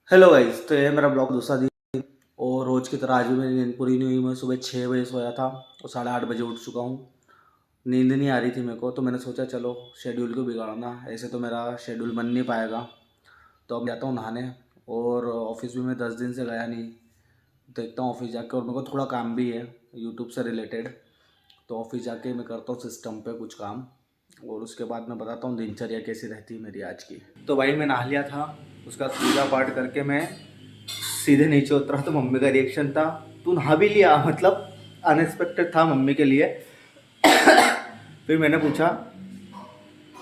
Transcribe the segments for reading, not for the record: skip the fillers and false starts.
Hello guys, तो ये मेरा ब्लॉग दूसरा दिन। और रोज़ की तरह आज भी मेरी नींद पूरी नहीं हुई। मैं सुबह 6 बजे सोया था और 8:30 बजे उठ चुका हूँ। नींद नहीं आ रही थी मेरे को, तो मैंने सोचा चलो शेड्यूल को बिगाड़ना, ऐसे तो मेरा शेड्यूल बन नहीं पाएगा। तो अब जाता हूँ नहाने। और ऑफिस भी मैं 10 दिन से गया नहीं। देखता हूँ ऑफिस जाके, और मेरे को थोड़ा काम भी है यूट्यूब से रिलेटेड। तो ऑफिस जाके मैं करता हूँ सिस्टम पे कुछ काम, और उसके बाद मैं बताता हूँ दिनचर्या कैसी रहती है मेरी आज की। तो भाई मैं नहा लिया था, उसका पूजा पाठ करके मैं सीधे नीचे उतरा तो मम्मी का रिएक्शन था, तू नहा भी लिया? मतलब अनएक्सपेक्टेड था मम्मी के लिए। फिर मैंने पूछा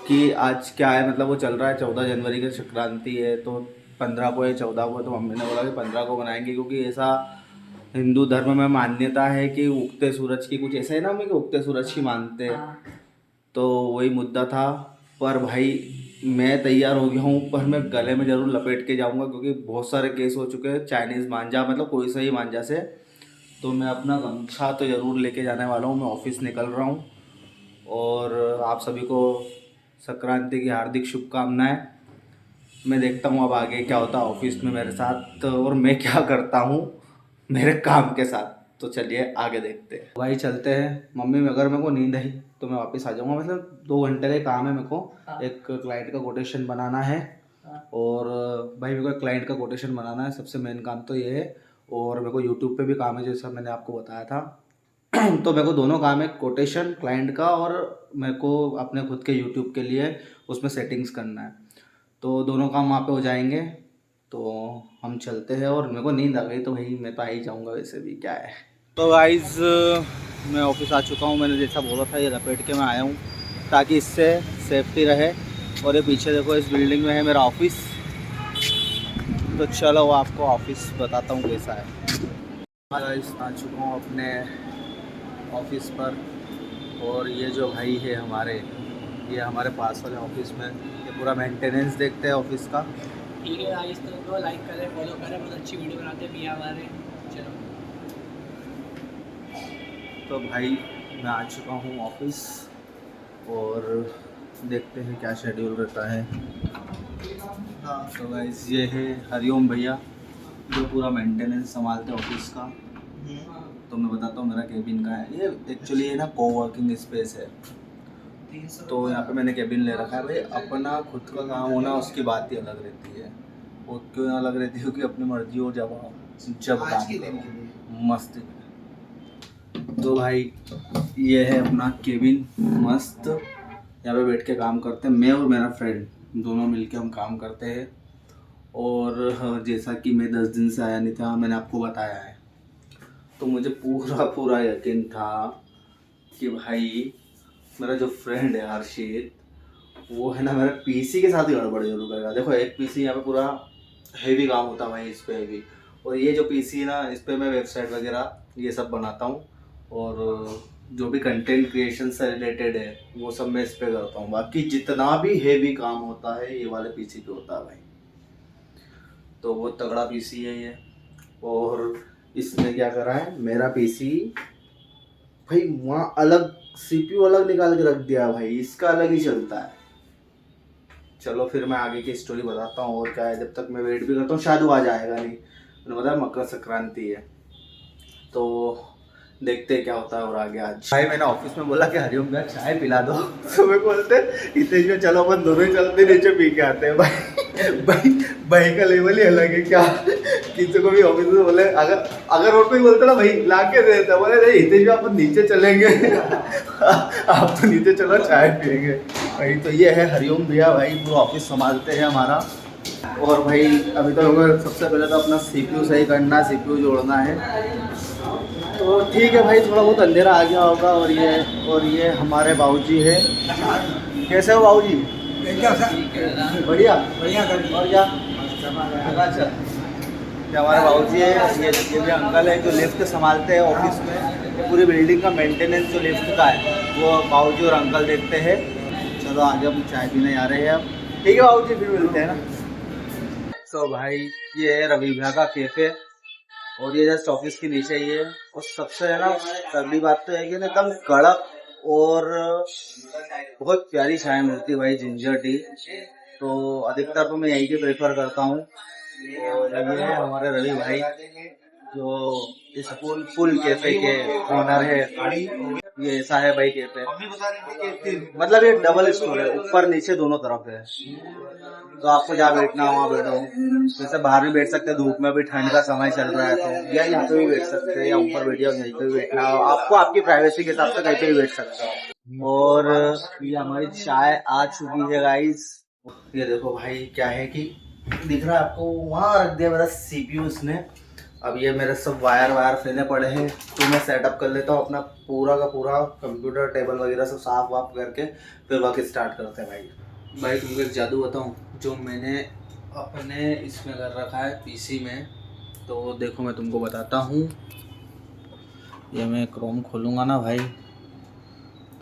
कि आज क्या है, मतलब वो चल रहा है 14 जनवरी की संक्रांति है, तो 15 को है 14 को है। तो मम्मी ने बोला कि 15 को बनाएंगे, क्योंकि ऐसा हिंदू धर्म में मान्यता है कि उगते सूरज की, कुछ ऐसा है ना मम्मी, कि उगते सूरज की मानते हैं। तो वही मुद्दा था। पर भाई मैं तैयार हो गया हूँ, पर मैं गले में ज़रूर लपेट के जाऊँगा, क्योंकि बहुत सारे केस हो चुके हैं चाइनीज़ मांझा, मतलब कोई सा ही मांझा से। तो मैं अपना गमछा तो ज़रूर लेके जाने वाला हूँ। मैं ऑफिस निकल रहा हूँ, और आप सभी को संक्रांति की हार्दिक शुभकामनाएं। मैं देखता हूँ अब आगे क्या होता है ऑफिस में मेरे साथ, और मैं क्या करता हूँ मेरे काम के साथ। तो चलिए आगे देखते हैं भाई, चलते हैं। मम्मी अगर मेरे को नींद आई तो मैं वापस आ जाऊँगा। मतलब 2 घंटे का काम है मेरे को। एक क्लाइंट का कोटेशन बनाना है। और भाई मेरे को एक क्लाइंट का कोटेशन बनाना है, सबसे मेन काम तो ये है। और मेरे को यूट्यूब पे भी काम है, जैसा मैंने आपको बताया था। तो मेरे को दोनों काम है, कोटेशन क्लाइंट का, और मेरे को अपने खुद के यूट्यूब के लिए उसमें सेटिंग्स करना है। तो दोनों काम वहाँ पे हो जाएंगे। तो हम चलते हैं। और मेरे को नींद आ गई तो भाई मैं तो आ ही जाऊँगा, वैसे भी क्या है। तो गाइज़ मैं ऑफिस आ चुका हूँ। मैंने जैसा बोला था ये लपेट के मैं आया हूँ, ताकि इससे सेफ्टी रहे। और ये पीछे देखो, इस बिल्डिंग में है मेरा ऑफिस। तो चलो आपको ऑफिस बताता हूँ कैसा है। गाइस आ चुका हूँ अपने ऑफिस पर। और ये जो भाई है हमारे, ये हमारे पास वाले ऑफिस में, ये पूरा मेंटेनेंस देखते हैं ऑफिस का। ठीक है गाइस, तो लाइक करें, फॉलो करें, बहुत अच्छी वीडियो बनाते हैं भैया हमारे। चलो। तो भाई मैं आ चुका हूँ ऑफिस, और देखते हैं क्या शेड्यूल रहता है। हाँ तो गाइस ये है हरिओम भैया, जो पूरा मेंटेनेंस संभालते हैं ऑफिस का। तो मैं बताता हूँ मेरा केबिन का है। ये एक्चुअली है ना कोवर्किंग स्पेस है। तो यहाँ पे मैंने केबिन ले रखा है। भाई अपना खुद का काम होना उसकी बात ही अलग रहती है। वो क्यों अलग रहती है? क्योंकि अपनी मर्जी हो, जब काम करो मस्त। तो भाई ये है अपना केबिन, मस्त। यहाँ पे बैठ के काम करते हैं, मैं और मेरा फ्रेंड दोनों मिलके हम काम करते हैं। और जैसा कि मैं 10 दिन से आया नहीं था, मैंने आपको बताया है। तो मुझे पूरा पूरा यकीन था कि भाई मेरा जो फ्रेंड है हर्षित, वो है ना मेरे पीसी के साथ ही गड़बड़ जरूर करेगा। देखो एक पीसी यहाँ पे पूरा हेवी काम होता है भाई, इस पे हेवी। और ये जो पीसी है ना, इस पे मैं वेबसाइट वगैरह ये सब बनाता हूँ। और जो भी कंटेंट क्रिएशन से रिलेटेड है वो सब मैं इस पे करता हूँ। बाकी जितना भी हेवी काम होता है ये वाले पीसी पे होता है भाई। तो वो तगड़ा पीसी है ये। और इसने क्या करा है, मेरा पीसी भाई वहाँ अलग सीपीयू अलग निकाल के रख दिया भाई, इसका अलग ही चलता है। चलो फिर मैं आगे की स्टोरी बताता हूँ और क्या है। जब तक मैं वेट भी करता हूँ, शायद वो आज आएगा नहीं। मैंने बताया मकर संक्रांति है, तो देखते हैं क्या होता है। और आगे आज भाई मैंने ऑफिस में बोला कि हरिओम भैया चाय पिला दो। तो मैं बोलते हितेश में चलो अपन दोनों ही चलते नीचे पी के आते हैं। भाई भाई भाई का लेवल ही अलग है क्या। किसी को भी ऑफिस में बोले, अगर अगर और कोई बोलता ना भाई ला के दे देता, बोले नहीं हितेश भैया अपन नीचे चलेंगे। आप तो नीचे चलो चाय पियेंगे भाई। तो ये है हरिओम भैया भाई, पूरा ऑफिस संभालते हैं हमारा। और भाई अभी तो हमें सबसे पहले तो अपना सीपीयू सही करना है, सीपीयू जोड़ना है। तो ठीक है भाई, थोड़ा बहुत अंधेरा आ गया होगा। और ये हमारे बाबूजी है। कैसे हो बाबूजी? बढ़िया बढ़िया। और क्या अच्छा, ये हमारे बाबूजी है। ये भी अंकल है जो लिफ्ट संभालते हैं ऑफिस में। ये पूरी बिल्डिंग का मेंटेनेंस जो लिफ्ट का है वो बाबूजी और अंकल देखते हैं। चलो आगे हम चाय पीने आ रहे हैं अब। ठीक है बाबूजी, फिर मिलते हैं ना। तो भाई ये है रवि भैया का कैफे, और ये जस्ट ऑफिस के नीचे ही है। और सबसे है ना तगड़ी बात तो है कि ना एकदम कड़क और बहुत प्यारी चाय मिलती है भाई, जिंजर टी। तो अधिकतर तो मैं यही के प्रेफर करता हूँ। और ये हमारे रवि भाई जो इस फुल कैफे के ओनर है। ये साहेब भाई कैफे, मतलब ये डबल स्टोर है, ऊपर नीचे दोनों तरफ है। तो आपको जहाँ बैठना हो वहाँ बैठो। जैसे बाहर भी बैठ सकते हैं, धूप में भी, ठंड का समय चल रहा है तो, या यहाँ पे भी बैठ सकते हैं, या ऊपर बैठिए यहीं पे भी बैठना हो आपको, आपकी प्राइवेसी के हिसाब से कहीं पे भी बैठ सकते हो। और ये हमारी चाय आ चुकी है गाइस। ये देखो भाई क्या है कि दिख रहा है आपको, वहाँ रख दिया मेरा सीपीयू उसने। अब ये मेरे सब वायर फैले पड़े हैं, तो मैं सेटअप कर लेता हूँ अपना पूरा का पूरा कंप्यूटर टेबल वगैरह सब साफ वाफ करके फिर वर्क स्टार्ट करते हैं भाई तुमको एक जादू बताऊँ जो मैंने अपने इसमें कर रखा है पीसी में। तो देखो मैं तुमको बताता हूँ, ये मैं क्रोम खोलूँगा ना भाई,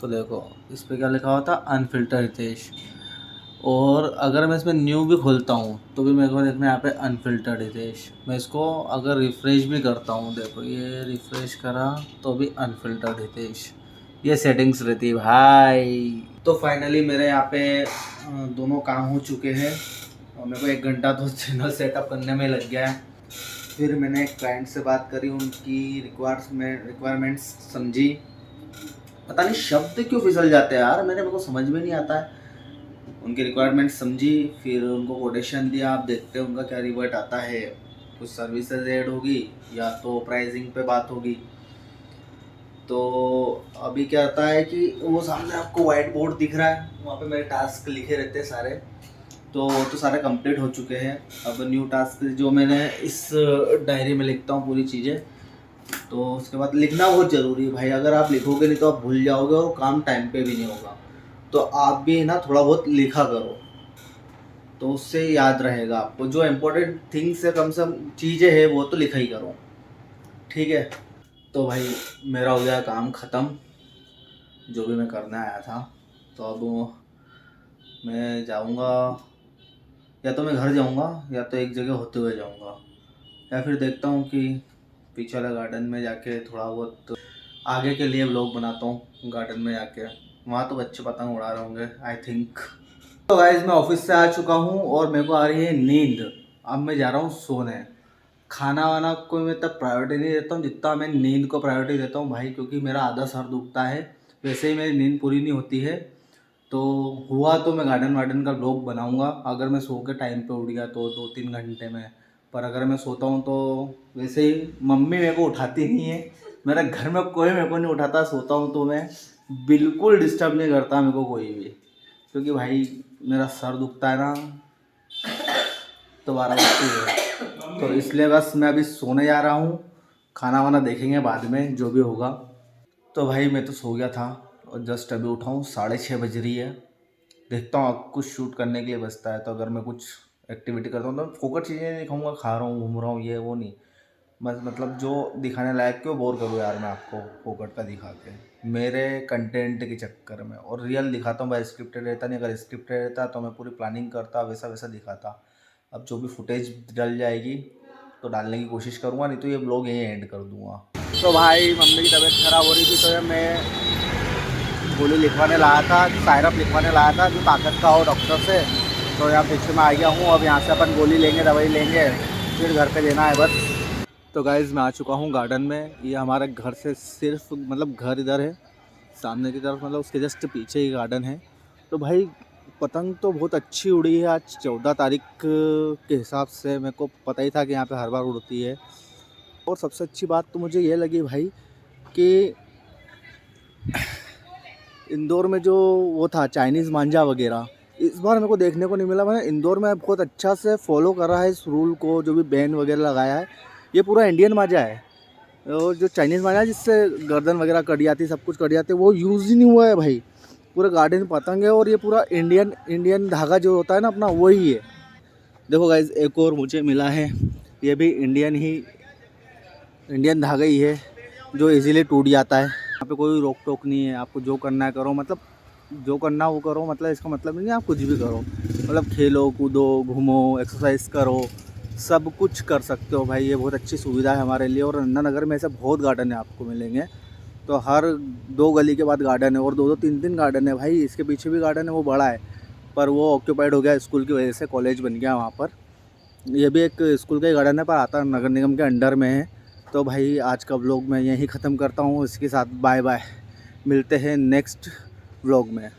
तो देखो इस पर क्या लिखा हुआ था, अनफिल्टर हितेश। और अगर मैं इसमें न्यू भी खोलता हूँ तो भी मेरे को देखना यहाँ पे अनफिल्टर्ड हितेश। मैं इसको अगर रिफ़्रेश भी करता हूँ, देखो ये रिफ़्रेश करा तो भी अनफिल्टर्ड हितेश, ये सेटिंग्स रहती है भाई। तो फाइनली मेरे यहाँ पे दोनों काम हो चुके हैं और मेरे को 1 घंटा तो चैनल सेटअप करने में लग गया है। फिर मैंने क्लाइंट से बात करी, उनकी रिक्वायरमेंट्स समझी। पता नहीं शब्द क्यों फिसल जाते हैं यार, मेरे को समझ में नहीं आता है। उनकी रिक्वायरमेंट समझी, फिर उनको कोटेशन दिया। आप देखते हैं उनका क्या रिवर्ट आता है, कुछ सर्विसेज ऐड होगी या तो प्राइसिंग पे बात होगी। तो अभी क्या आता है कि वो सामने आपको वाइट बोर्ड दिख रहा है, वहाँ पे मेरे टास्क लिखे रहते हैं सारे, तो सारे कंप्लीट हो चुके हैं। अब न्यू टास्क जो मैंने इस डायरी में लिखता हूँ पूरी चीज़ें, तो उसके बाद लिखना बहुत ज़रूरी है भाई। अगर आप लिखोगे नहीं तो आप भूल जाओगे और काम टाइम पे भी नहीं होगा। तो आप भी ना थोड़ा बहुत लिखा करो, तो उससे याद रहेगा आपको। जो इम्पोर्टेंट थिंग्स है, कम से कम चीज़ें हैं, वो तो लिखा ही करो, ठीक है। तो भाई मेरा हो गया काम ख़त्म, जो भी मैं करने आया था। तो अब मैं जाऊंगा, या तो मैं घर जाऊंगा या तो एक जगह होते हुए जाऊंगा, या फिर देखता हूँ कि पीछे वाला गार्डन में जाके थोड़ा बहुत आगे के लिए व्लॉग बनाता हूँ। गार्डन में जाके वहाँ तो बच्चे पतंग उड़ा रहे होंगे आई थिंक। तो गाइस मैं ऑफिस से आ चुका हूँ और मेरे को आ रही है नींद। अब मैं जा रहा हूँ सोने। खाना वाना को मैं तब प्रायोरिटी नहीं देता हूँ जितना मैं नींद को प्रायोरिटी देता हूँ भाई, क्योंकि मेरा आधा सर दुखता है, वैसे ही मेरी नींद पूरी नहीं होती है। तो हुआ तो मैं गार्डन वार्डन का व्लॉग बनाऊँगा, अगर मैं सो के टाइम पे उठ गया तो 2-3 घंटे में। पर अगर मैं सोता हूँ तो वैसे ही मम्मी मेरे को उठाती नहीं है, मेरे घर में कोई मेरे को नहीं उठाता। सोता हूँ तो मैं बिल्कुल डिस्टर्ब नहीं करता मेरे को कोई भी, क्योंकि भाई मेरा सर दुखता है ना तो 12 बजती है। तो इसलिए बस मैं अभी सोने जा रहा हूँ, खाना वाना देखेंगे बाद में जो भी होगा। तो भाई मैं तो सो गया था और जस्ट अभी उठा हूँ, 6:30 बज रही है। देखता हूँ अब कुछ शूट करने के लिए बचता है, तो अगर मैं कुछ एक्टिविटी करता हूँ तो फोकट चीज़ें नहीं दिखाऊँगा, खा रहा हूँ घूम रहा हूँ ये वो नहीं, बस मतलब जो दिखाने लायक क्यों बोर करूँ यार मैं आपको फोकट का दिखा के मेरे कंटेंट के चक्कर में। और रियल दिखाता हूँ भाई, स्क्रिप्टेड रहता नहीं। अगर स्क्रिप्टेड रहता तो मैं पूरी प्लानिंग करता, वैसा वैसा दिखाता। अब जो भी फुटेज डल जाएगी तो डालने की कोशिश करूँगा, नहीं तो ये ब्लॉग यहीं एंड कर दूँगा। तो भाई मम्मी की तबीयत ख़राब हो रही थी, तो मैं गोली लिखवाने लाया था, सायरप लिखवाने लाया था जो ताकत का हो डॉक्टर से। तो यहाँ पीछे में आ गया हूँ, अब यहाँ से अपन गोली लेंगे, दवाई लेंगे, फिर घर पे देना है बस। तो गाइज़ मैं आ चुका हूँ गार्डन में। ये हमारे घर से सिर्फ मतलब घर इधर है सामने की तरफ, मतलब उसके जस्ट पीछे ही गार्डन है। तो भाई पतंग तो बहुत अच्छी उड़ी है आज 14 तारीख के हिसाब से। मेरे को पता ही था कि यहाँ पे हर बार उड़ती है। और सबसे अच्छी बात तो मुझे ये लगी भाई कि इंदौर में जो वो था चाइनीज़ मांझा वगैरह, इस बार मेरे को देखने को नहीं मिला। मैंने इंदौर में बहुत अच्छा से फॉलो कर रहा है इस रूल को, जो भी बैन वगैरह लगाया है। ये पूरा इंडियन मांझा है, और जो चाइनीज़ मांझा है जिससे गर्दन वगैरह कट जाती है, सब कुछ कट जाती है, वो यूज़ ही नहीं हुआ है भाई। पूरे गार्डन में पतंग है और ये पूरा इंडियन धागा जो होता है ना अपना, वही है। देखो गाइज एक और मुझे मिला है, ये भी इंडियन धागा ही है जो इजीली टूट जाता है। यहाँ पे कोई रोक टोक नहीं है, आपको जो करना है करो, मतलब जो करना वो करो। मतलब इसका मतलब नहीं आप कुछ भी करो, मतलब खेलो कूदो घूमो एक्सरसाइज करो, सब कुछ कर सकते हो भाई। ये बहुत अच्छी सुविधा है हमारे लिए। और नंदानगर में ऐसे बहुत गार्डन है आपको मिलेंगे, तो हर 2 गली के बाद गार्डन है, और 2-2 3-3 गार्डन है भाई। इसके पीछे भी गार्डन है, वो बड़ा है पर वो ऑक्यूपाइड हो गया स्कूल की वजह से, कॉलेज बन गया वहाँ पर। ये भी एक स्कूल का ही गार्डन है पर आता नगर निगम के अंडर में है। तो भाई आज का व्लॉग मैं यहीं ख़त्म करता हूँ। इसके साथ बाय बाय, मिलते हैं नेक्स्ट व्लॉग में।